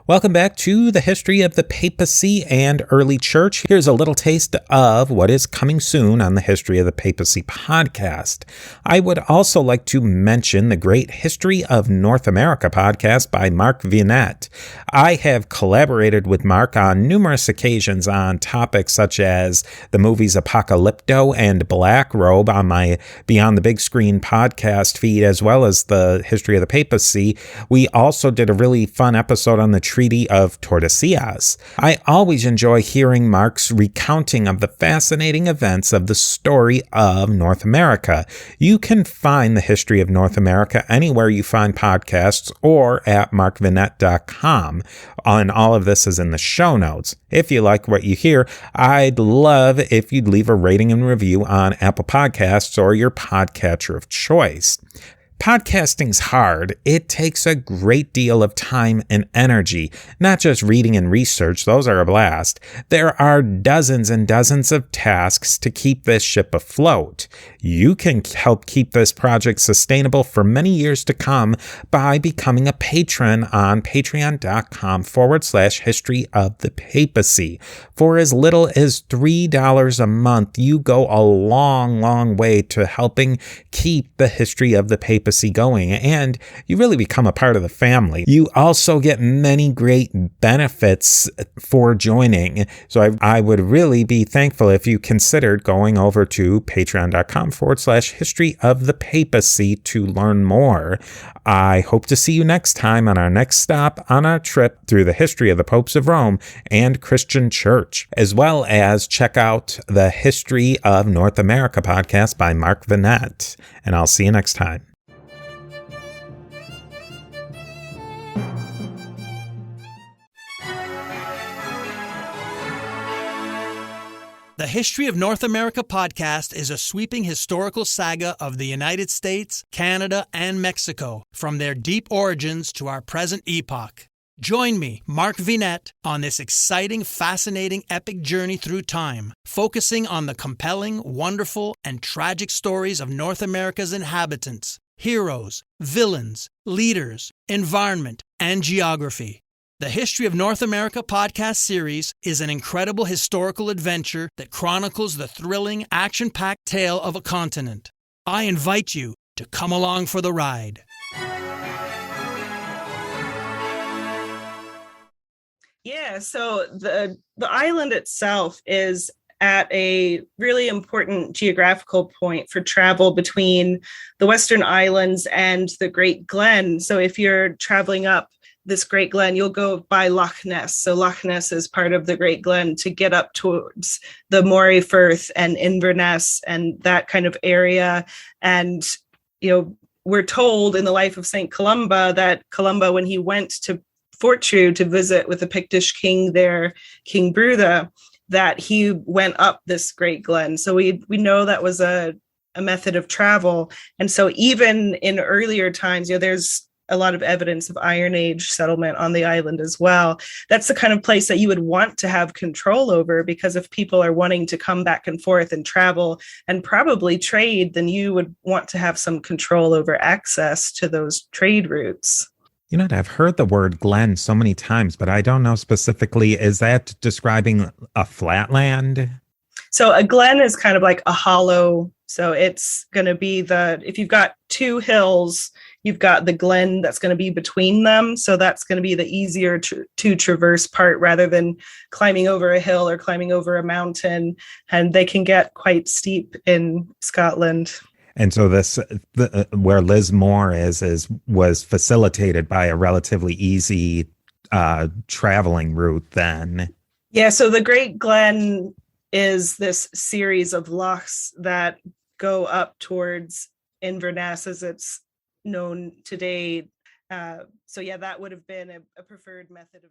Welcome back to the history of the papacy and early church. Here's a little taste of what is coming soon on the History of the Papacy podcast. I would also like to mention the Great History of North America podcast by Mark Vinet. I have collaborated with Mark on numerous occasions on topics such as the movies Apocalypto and Black Robe on my Beyond the Big Screen podcast feed, as well as the History of the Papacy. We also did a really fun episode on the Treaty of Tordesillas. I always enjoy hearing Mark's recounting of the fascinating events of the story of North America. You can find the History of North America anywhere you find podcasts or at markvinet.com. And all of this is in the show notes. If you like what you hear, I'd love if you'd leave a rating and review on Apple Podcasts or your podcatcher of choice. Podcasting's hard. It takes a great deal of time and energy, not just reading and research. Those are a blast. There are dozens and dozens of tasks to keep this ship afloat. You can help keep this project sustainable for many years to come by becoming a patron on patreon.com/history of the papacy. For as little as $3 a month, you go a long, long way to helping keep the History of the Papacy going, and you really become a part of the family. You also get many great benefits for joining, so I would really be thankful if you considered going over to patreon.com/history of the papacy to learn more. I hope to see you next time on our next stop on our trip through the history of the popes of Rome and Christian Church, as well as check out the History of North America podcast by Mark Vinet, and I'll see you next time. The History of North America podcast is a sweeping historical saga of the United States, Canada, and Mexico, from their deep origins to our present epoch. Join me, Mark Vinet, on this exciting, fascinating, epic journey through time, focusing on the compelling, wonderful, and tragic stories of North America's inhabitants, heroes, villains, leaders, environment, and geography. The History of North America podcast series is an incredible historical adventure that chronicles the thrilling, action-packed tale of a continent. I invite you to come along for the ride. Yeah, so the island itself is at a really important geographical point for travel between the Western Islands and the Great Glen. So if you're traveling up this Great Glen, you'll go by Loch Ness. So Loch Ness is part of the Great Glen to get up towards the Moray Firth and Inverness and that kind of area. And, we're told in the life of St. Columba that Columba, when he went to Fortru to visit with the Pictish king there, King Brutha, that he went up this Great Glen. So we know that was a method of travel. And so even in earlier times, there's a lot of evidence of Iron Age settlement on the island as well. That's the kind of place that you would want to have control over, because if people are wanting to come back and forth and travel and probably trade, then you would want to have some control over access to those trade routes. I've heard the word glen so many times, but I don't know specifically, is that describing a flatland? So a glen is kind of like a hollow. So it's going to be if you've got two hills, you've got the glen that's going to be between them. So that's going to be the easier to traverse part rather than climbing over a hill or climbing over a mountain. And they can get quite steep in Scotland. And so where Lismore was facilitated by a relatively easy traveling route then. Yeah, so the Great Glen is this series of lochs that go up towards Inverness as it's known today. So yeah, that would have been a preferred method of